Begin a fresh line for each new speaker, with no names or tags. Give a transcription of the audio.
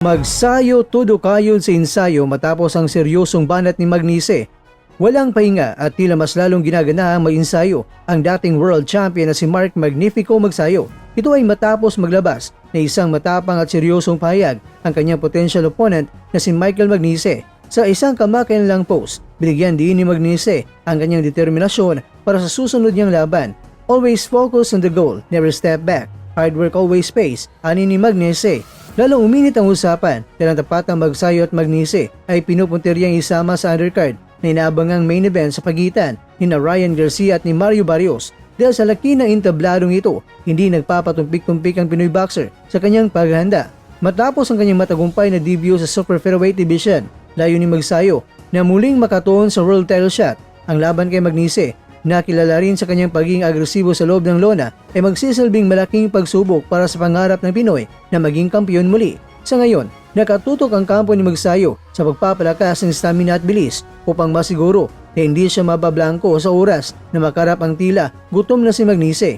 Magsayo todo kayod sa ensayo matapos ang seryosong banat ni Magnise. Walang pahinga at tila mas lalong ginaganahan mag-ensayo ang dating world champion na si Mark Magnifico Magsayo. Ito ay matapos maglabas na isang matapang at seryosong pahayag ang kanyang potential opponent na si Michael Magnise. Sa isang kamakailanlang post, binigyan din ni Magnise ang kanyang determinasyon para sa susunod niyang laban. Always focus on the goal, never step back. Hard work always pays, ani ni Magnise. Lalong uminit ang usapan dahil ang tapat ng Magsayo at Magnise ay pinupuntiryang isama sa undercard na inaabangang main event sa pagitan ni Ryan Garcia at ni Mario Barrios. Dahil sa laki ng intabladong ito, hindi nagpapatumpik-tumpik ang Pinoy boxer sa kanyang paghahanda. Matapos ang kanyang matagumpay na debut sa Super Featherweight Division, layo ni Magsayo na muling makatuon sa world title shot. Ang laban kay Magnise, na kilala rin sa kanyang pagiging agresibo sa loob ng lona, ay magsisilbing malaking pagsubok para sa pangarap ng Pinoy na maging kampiyon muli. Sa ngayon, nakatutok ang kampo ni Magsayo sa pagpapalakas ng stamina at bilis upang masiguro na hindi siya mabablangko sa oras na makarap ang tila gutom na si Magnise.